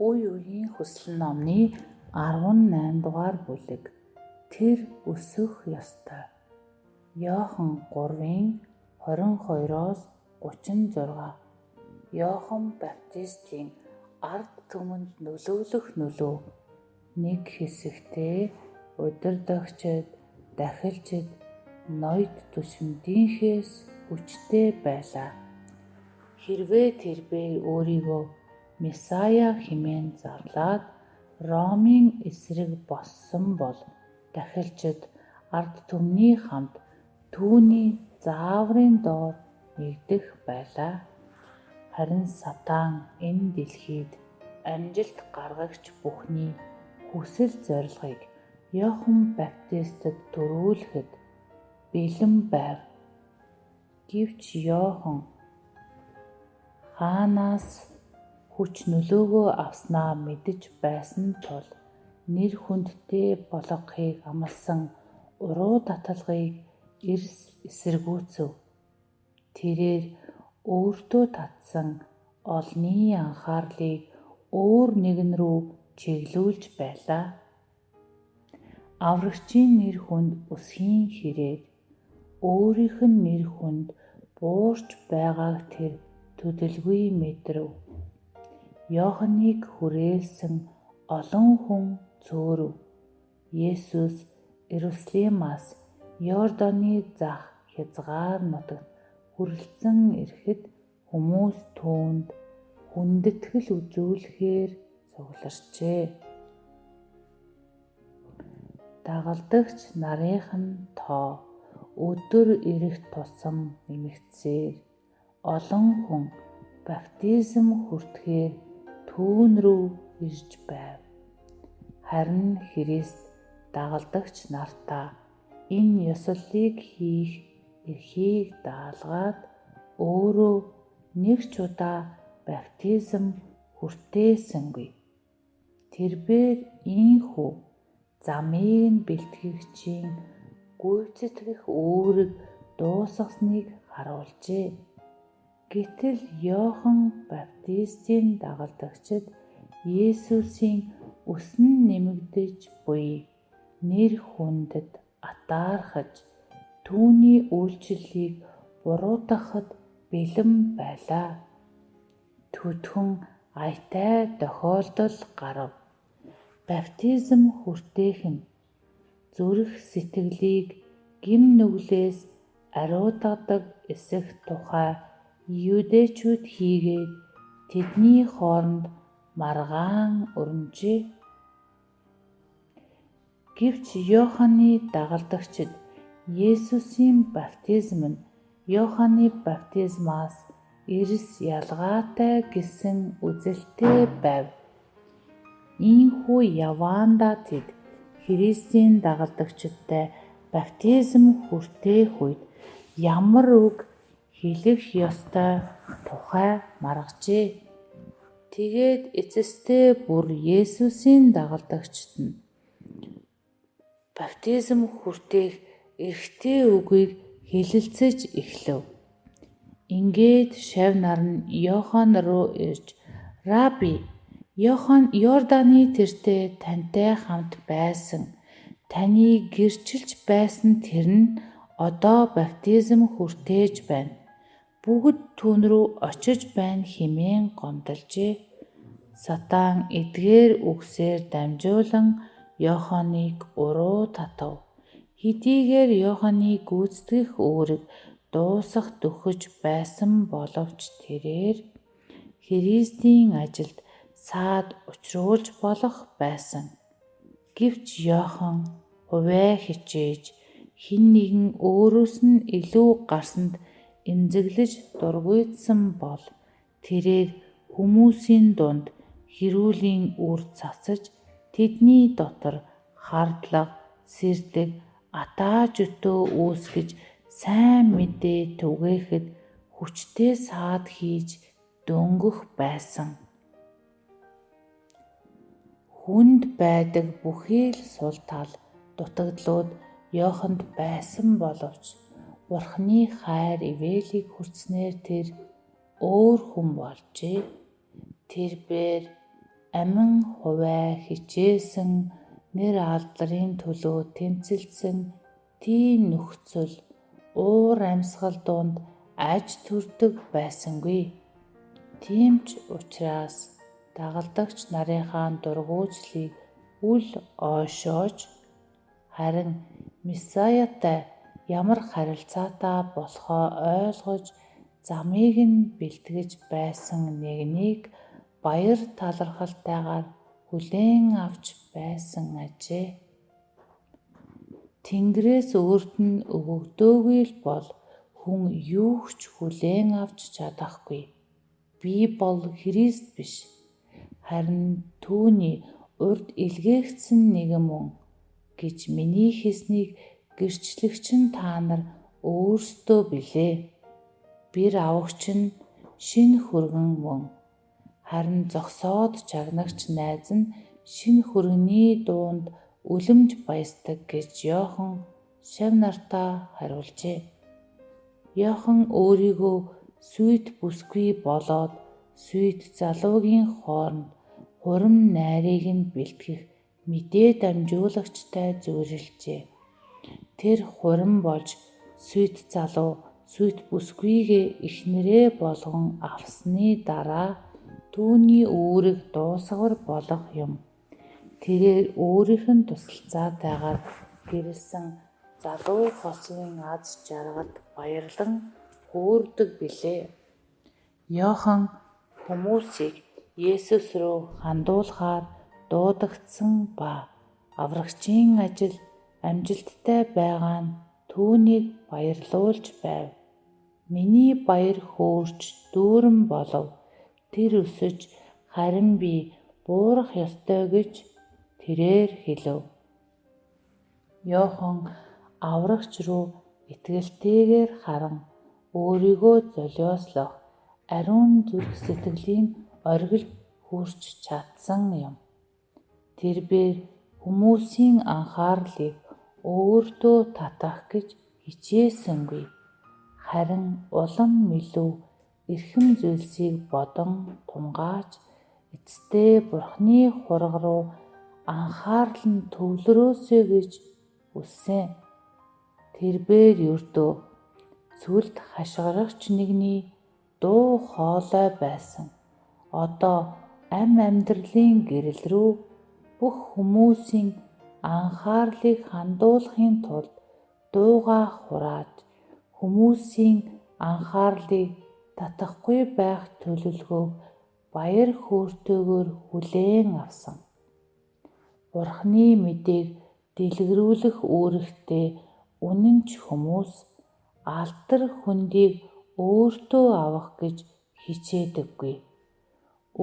Үе үеийн хүсэл номны 18 дугаар бүлэг. Тэр өсөх ёстой. Иохан 3-ын 22-оос 36. Иохан Баптистийн ард түмэнд нөлөөлөх нөлөө. Нэг хэсэгтээ удирдагчид, дахилчид, ноёд түшимдийнхээс хүчтэй байлаа. Хэрвээ тэрбээр өөрийгөө Месая хэмээн зарлаад Ромын эсрэг болсон бол дахилчид ард түмний хамт түүний зааврын доор нэгдэх байлаа. Харин Сатан энэ дэлхийд амжилт гаргагч бүхний хүсэл зорилгыг Иохан Баптистад төрүүлэхэд бэлэн байв. Гэвч Иохан хаанаас хүч нөлөөгөө авснаа мэдэж байсан тул нэр хүндтэй болгохыг амласан уруу таталгыг эсэргүүцэв. Тэрээр өөртөө татсан олонний анхаарлыг өөр нэгэн рүү чиглүүлж байлаа. Аврагчийн нэр хүнд өсхийн хэрээр өөрийнх нь нэр хүнд буурч байгааг тэр төдөлгүй мэдрэв. Иоханыг хүрээлсэн олон хүн цөөрөв. Есүс Иерусалимаас Иорданы зах хязгаар нутагт хүрэлцэн ирэхэд хүмүүс түүнд хүндэтгэл үзүүлэхээр цугларчээ. Дагалдагч нарынх нь тоо өдөр ирэх тусам нэмэгдсээр олон хүн баптизм хүртэхээр түүн рүү ирж байв. Харин Христ дагалдагч нартаа энэ ёслолыг хийх эрхийг даалгаад өөрөө нэг ч удаа баптизм хүртээсэнгүй. Тэрбээр ийхүү замыг нь бэлтгэгчийн гүйцэтгэх үүрэг дуусгасныг харуулжээ. Гэтэл Иохан Баптистийн дагалдагчид Есүсийн өснө нэмэгдэж буй нэр хүндэд атаархаж түүний үйлчлэлийг буруутгахад бэлэн байлаа. Төдхөн аятай тохиолдол гарав. Баптизм хүртээх нь зүрх сэтгэлийг гим нүглээс ариутгадаг эсэх тухай юудэчүүд хийгээд тэдний хооронд маргаан өрнөжээ. Гэвч Иоханы дагалдагчид Есүсийн баптизм нь Иоханы баптизмаас эрс ялгаатай гэсэн үзэлтэй байв. Ийхүү яваандаа тэд Христийн дагалдагчидтай баптизм хүртээх үед ямар үг хэлэх ёстой тухай маргажээ. Тэгээд эцэстээ бүр Есүсийн дагалдагчид нь баптизм хүртээх эрхтэй үгийг хэлэлцэж эхлэв. Ингээд шавь нар нь Иохан руу ирж "Рабби, Иохан Иорданы тэртээ тантай хамт байсан. Таны гэрчилж байсан тэр нь одоо баптизм хүртээж байна. Бүгд түүн рүү очиж байна" хэмээн гомдолжээ. Сатан эдгээр үгсээр дамжуулан Иоханыг уруу татав. Хэдийгээр Иоханы гүйцэтгэх үүрэг дуусах дөхөж байсан боловч тэрээр Христийн ажилд саад учруулж болох байсан. Гэвч Иохан хувиа хичээж хэн нэгэн өөрөөс нь илүү гарсанд эмзэглэж дургуйтсан бол тэрээр хүмүүсийн дунд хэрүүлийн үр цацаж тэдний дотор хардлага, сэрдэг, атаа жөтөө үүсгэж сайн мэдээ түгээхэд хүчтэй саад хийж дөнгөх байсан. Хүнд байдаг бүхий л сул тал дутагдлууд Иоханд байсан боловч Бурхны хайр ивэлийг хүртснээр тэр өөр хүн болжээ. Тэрбээр амин хувай хичээсэн нэр алдрын төлөө тэмцэлсэн тийм нөхцөл уур амьсгал донд аж төрдөг байсангүй. Тийм ч учраас дагалдагч нарынхаа дургуутлыг үл ойшоож харин Месаятай ямар харилцаатай болохоо ойлгож замыг нь бэлтгэж байсан нэгнийг баяр талархалтайгаар хүлээн авч байсан ажээ. Тэнгэрээс өөрт нь өгөгдөөгүй л бол хүн юу ч хүлээн авч чадахгүй. Би бол Христ биш. Харин түүний урд илгээгдсэн нэгэн мөн гэж миний хэлснийг гэрчлэгч нь та нар өөрсдөө билээ. Бэр авагч нь шинэ хүргэн мөн. Харин зогсоод чагнагч найз нь шинэ хүргэний дуунд үлэмж баясдаг гэж Иохан шав нартаа хариулжээ. Иохан өөрийгөө сүйт бүсгүй болоод сүйт залуугийн хооронд хурим найрыг нь бэлтгэх мэдээ дамжуулагчтай зөвөрлөжээ. Тэр хурим болж сүйт залуу сүйт бүсгүйгээ эхнэрээ болгон авсны дараа түүний үүрэг дуусгавар болох юм. Тэрээр өөрийнх нь тусалцаатайгаар гэрэлсэн залуу хосгийн аз жаргалд баярлан хөөрдөг билээ. Иохан хүмүүсийг Есүс рүү хандуулахаар дуудагдсан ба аврагчийн ажил амжилттай байгаа нь түүнийг баярлуулж байв. Миний баяр хөөрч дүүрэн болов. Тэр өсөж харин би буурах ёстой гэж тэрээр хэлв. Иохан аврагч руу итгэлтэйгээр харан өөрийгөө золиослох ариун зүрх сэтгэлийн оргил хүрч чадсан юм. Тэрээр хүмүүсийн анхаарлыг өөртөө татах гэж хичээсэнгүй. Харин улам илүү эрхэм зүйлсийг бодон тунгааж эцэстээ Бурхны хураг руу анхаарал нь төвлөрөөсэй гэж хүссэн. Тэрээр ердөө сүлд хашгирагч нэгний дуу хоолой байсан. Одоо амьдралын гэрэл рүү бүх хүмүүсийн анхаарлыг хандуулахын тулд дуугаа хурааж хүмүүсийн анхаарлыг татахгүй байх төлөвлөгөөг баяр хөөртэйгээр хүлээн авсан. Бурхны мэдээг дэлгэрүүлэх үүрэгтэй үнэн ч хүмүүс алдар хүндийг өөртөө авах гэж хичээдэггүй.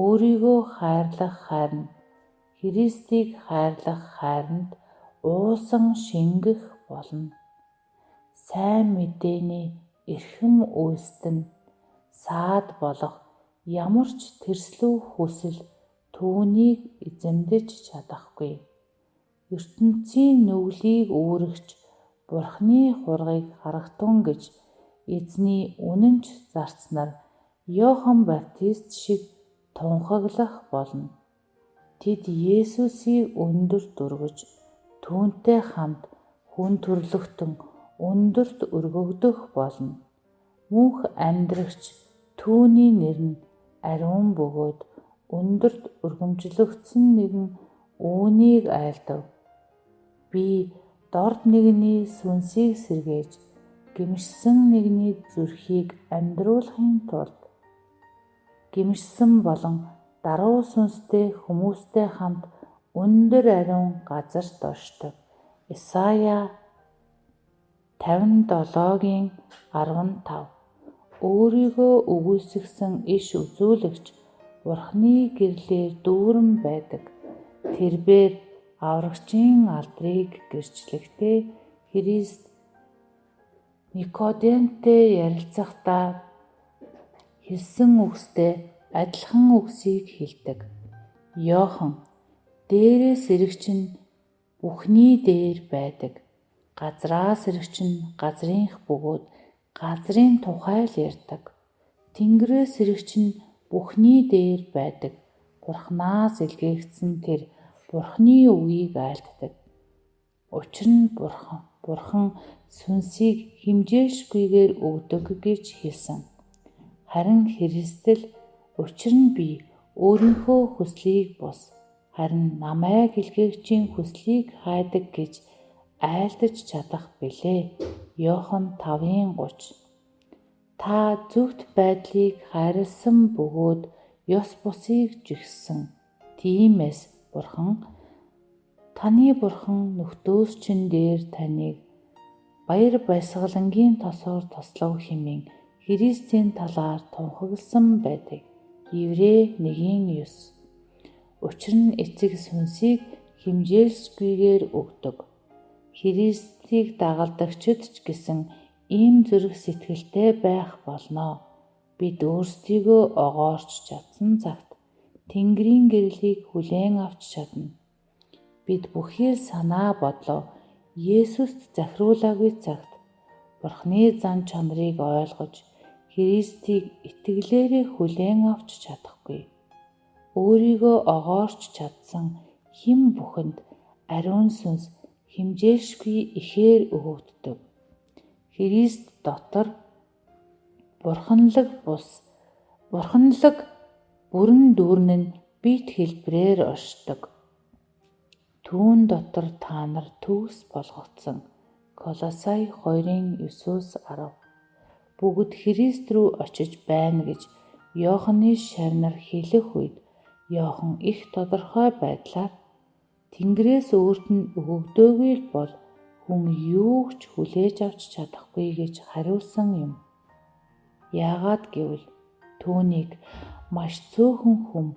Өөрийгөө хайрлах хайранд Христийг хайрлах хайранд уусан шингэх болно. Сайн мэдээний эрхэм үйлсэд нь саад болох ямар ч тэрслүү хүсэл түүнийг эзэмдэж чадахгүй. ертөнцийн нүглийг үүрэгч Бурхны хургийг харагтун гэж эзний үнэнч зарцнаар Иохан Баптист шиг тунхаглах болно. Тэд Есүсийг өндөр дургиж түүнтэй хамт хүн төрлөختөн өндөрт өргөгдөх болно. Мөнх амьдрагч түүний нэр нь ариун бөгөөд өндөрт өргөмжлөгдсөн нэгэн үүнийг айлдав. Би дорд нэгний сүнсийг сэргээж гэмшсэн нэгний зүрхийг амьдруулахын тулд гэмшсэн болон даруй сүнстэй хүмүүстэй хамт өндөр ариун газарт оршдог. Исая 57:15. Өөрийгөө үгүйсгсэн иш үзүүлэгч Бурхны гэрлээр дүүрэн байдаг. Тэрээр аврагчийн алдрыг гэрчлэхдээ Христ Никодемтэй ярилцахдаа хэлсэн үгстэй адилхан үгсийг хэлдэг. Иохан дээрээс ирэгч нь бүхний дээр байдаг. Газраас ирэгч нь газрынх бөгөөд газрын тухай л ярьдаг. Тэнгэрээс ирэгч нь бүхний дээр байдаг. Бурханаас илгээгдсэн тэр Бурханы үгийг айлтдаг. Учир нь Бурхан сүнсийг хэмжээшгүйгээр өгдөг гэж хэлсэн. Харин Христэл учир нь би өөрийнхөө хүслийг бус харин намайг илгээгчийн хүслийг хайдаг гэж айлдаж чадах билээ. Иохан 5:30. Та зөвхт байдлыг хайрлсан бөгөөд ёс бусыг жигссэн. Тиймээс таны Бурхан нөхдөөс чин дээр таныг баяр баясгалангийн тосоор тослов хэмээн Христийн талаар тунхагласан байдаг. Еврей 1:9. Учир нь эцэг сүнсийг хэмжээсгүйгээр өгдөг. Христийг дагалдагчид ч гэсэн ийм зүрх сэтгэлтэй байх болно. Бид өөрсдийгөө огоорч чадсан цагт Тэнгэрийн гэрлийг хүлээн авч чадна. Бид бүхий л санаа бодлоо Есүст захируулаагүй цагт Бурханы зан чанарыг ойлгож Христийг итгэлээрээ хүлээн авч чадахгүй. Өөрийгөө огоорч чадсан хэн бүхэнд ариун сүнс хэмжээшгүй ихээр өгөгддөг. Христ дотор бурханлаг бүрэн дүүрэн нь бит хэлбрээр оршдог. Түүн дотор та нар төгс болгогдсон. Колосай 2:9-10. Бүгд Христ рүү очиж байна гэж Иоханны шавнар хэлэх үед Иохан их тодорхой байдлаар Тэнгэрээс өөрт нь өгөгдөөгүй бол хүн юуг ч хүлээж авч чадахгүй гэж хариулсан юм. Яагаад гэвэл түүнийг маш цөөхөн хүм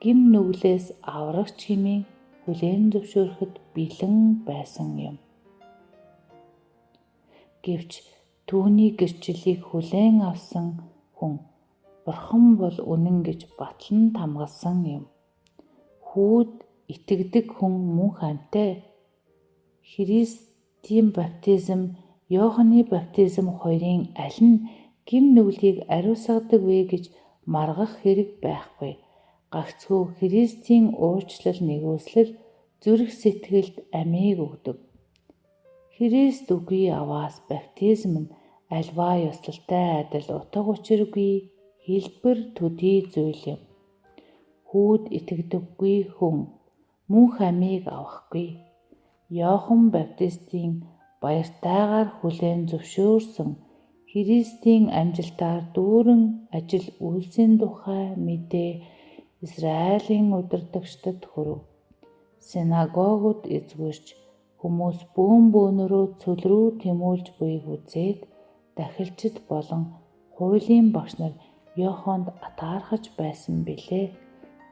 гим нүглээс аврагч хэмээн хүлээн зөвшөөрөхөд бэлэн байсан юм. Гэвч түүний гэрчлэлийг хүлээн авсан хүн Бурхан бол үнэн гэж батлан тамгалсан юм. Хүүд итгэдэг хүн мөн хамтаа Христийн баптизм, Иоханны баптизм хоёрын аль нь гим нүглийг ариусгадаг вэ гэж маргах хэрэг байхгүй. Гагцхүү Христийн уучлал нэгүслэл зүрх сэтгэлд амийг өгдөг. Христ үгүй аваас баптизм нь альва ёслолтой адил утга учиргүй хэлбэр төдий зүйл юм. Хүүд итгэдэггүй хүн мөн амийг авахгүй. Иохан баптистийн баяртайгаар хүлээн зөвшөөрсөн Христийн амжилтаар дүүрэн ажил үйлсийн тухай мэдээ Израилийн удирдагчдад хүрв. Синагогууд эзгүрч хүмүүс бөөн бөөнөрөө цөл рүү тэмүүлж буйг үзээд дахилчид болон хуулийн багш нар Иоханд атаархаж байсан билээ.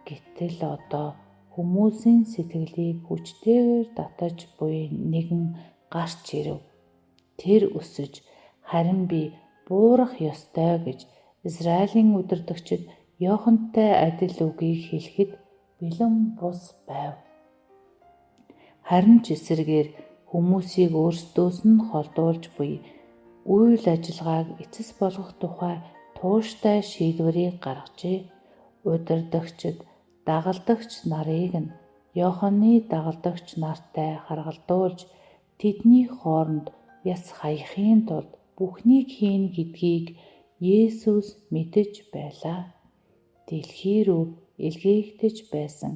Гэтэл одоо хүмүүсийн сэтгэлийг хүчтэйгээр татаж буй нэгэн гарч ирэв. Тэр өсөж харин би буурах ёстой гэж Израилийн удирдагчид Иохантай адил үгийг хэлэхэд бэлэн бус байв. Харин ч эсрэгээр хүмүүсийг өөрсдөөс нь холдуулж буй үйл ажиллагааг эцэс болгох тухай тууштай шийдвэрийг гаргажээ. Удирдагчид дагалдагч нарыг нь Иоханны дагалдагч нартай харгалдуулж тэдний хооронд яс хаяхын тулд бүхнийг хийнэ гэдгийг Есүс мэдэж байлаа. Дэлхий рүү илгээгдэж байсан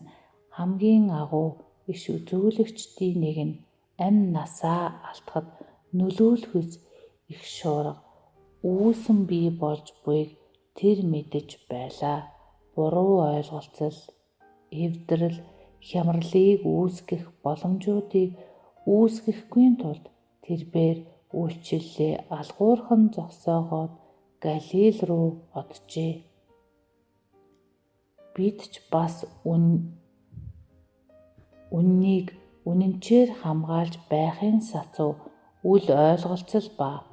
хамгийн агуу иш үзүүлэгчдийн нэг нь амь насаа алдахад нөлөөлөхөс их шуурга үүсэн бий болж буйг тэр мэдэж байлаа. Буруу ойлголцол, эвдрэл, хямралыг үүсгэх боломжуудыг үүсгэхгүй тулд тэрбээр үйлчлэлээ алгуурхан зогсоогоод Галил руу оджээ. Бид ч бас үннийг үнэнчээр хамгаалж байхын сацуу үл ойлголцол ба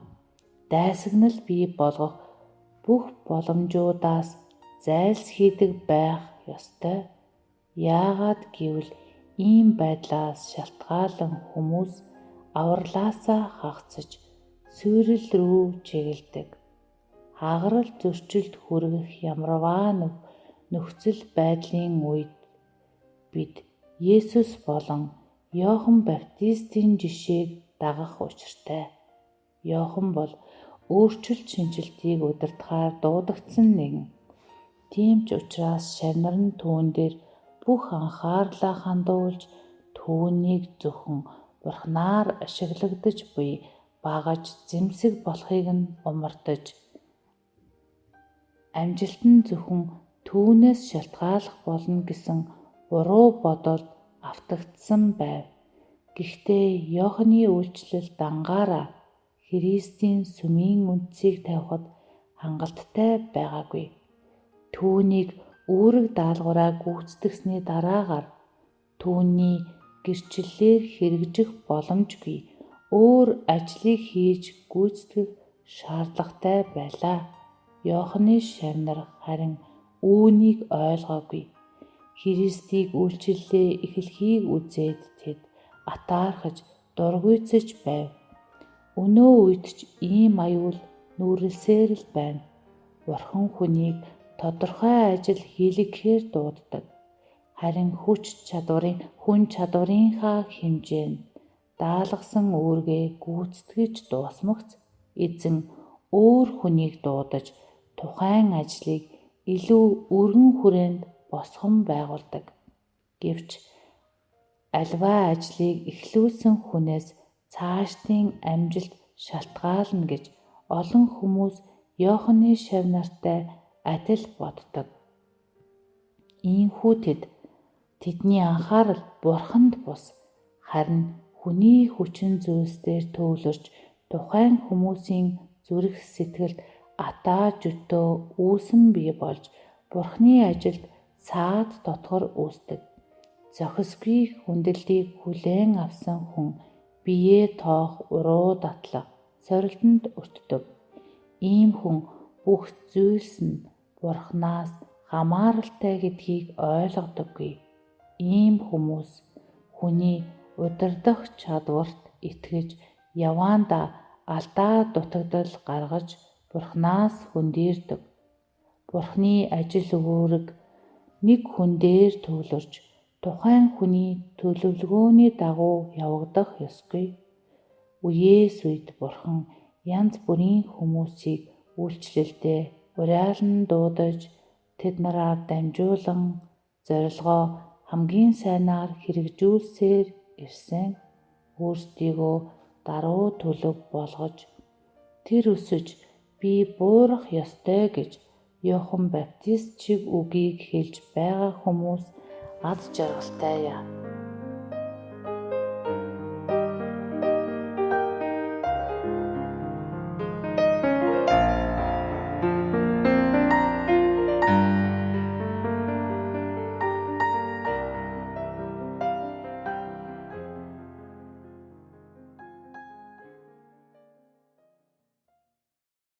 дайсагнал бий болгох бүх боломжуудаас зайлсхийдэг байх ёстой. Яагаад гэвэл ийм байдлаас шалтгаалan хүмүүс авралаасаа хагацж сүйрэл рүү чиглэдэг. Хагарал зөрчилд хүргэх ямарваа нэг нөхцөл байдлын үед бид Есүс болон Иохан Баптистийн жишээг дагах учиртай. Иохан бол өөрчлөлт шинжилтийг удирдахаар дуудагдсан нэгэн. Тийм ч учраас шавнар нь түүн дээр бүх анхаарлаа хандуулж түүнийг зөвхөн Бурханаар ашиглагдаж буй багаж зэмсэг болохыг нь умартаж амжилт нь зөвхөн түүнээс шалтгааллах болно гэсэн буруу бодолд автагдсан байв. Гэхдээ Иоханы үйлчлэл дангаараа Христийн сүмийн үндсийг тавихад хангалттай байгаагүй. Түүнийг үүрэг даалгавраа гүйцэтгэсний дараагаар түүний гэрчлэлээр хэрэгжих боломжгүй өөр ажлыг хийж гүйцэтгэх шаардлагатай байлаа. Иоханы шавнар харин үүнийг ойлгоогүй. Христийг үйлчлэлээ эхлэхийг үзээд тэд атаархаж дургуйцэж байв. Өнөө үед ч ийм аюул нүрэлсээр л байна. Бурхан хүнийг тодорхой ажил хийлгэхээр дууддаг. Харин хүн чадварынхаа хэмжээнд даалгасан үүргээ гүйцэтгэж дуусмагц эзэн өөр хүнийг дуудаж тухайн ажлыг илүү өргөн хүрээнд босгон байгуулдаг. Гэвч аливаа ажлыг эхлүүлсэн хүнээс цаашдын амжилт шалтгаална гэж олон хүмүүс Иоханы шавнартай адил боддог. Иймээс тэдний анхаарал Бурханд бус харин хүний хүчин зүйлс дээр төвлөрч тухайн хүмүүсийн зүрх сэтгэлд атаа жөтөө үүсэн бий болж Бурханы ажилд саад дотгор үүсдэг. Зохисгүй хүндлэлийг хүлээн авсан хүн биеэ тоох уруу датлага сорилтонд өртдөг. Ийм хүн бүх зүйлс нь Бурханаас хамааралтай гэдгийг ойлгодоггүй. Ийм хүмүүс хүний удирдах чадварт итгэж яваандаа алдаа дутагдал гаргаж Бурханаас хөндийрдөг. Бурханы ажил үүрэг нэг хүн дээр төвлөрч тухайн хүний төлөвлөгөөний дагуу явагдах ёсгүй. Үеэс үед Бурхан янз бүрийн хүмүүсийг үйлчлэлдээ уриалан дуудаж тэд нараар дамжуулан зорилгоо хамгийн сайнаар хэрэгжүүлсээр ирсэн. Өөрсдийгөө даруй төлөв болгож тэр өсөж би буурах ёстой гэж Иохан Баптист шиг үгийг хэлж байгаа хүмүүс аз жаргалтай яа.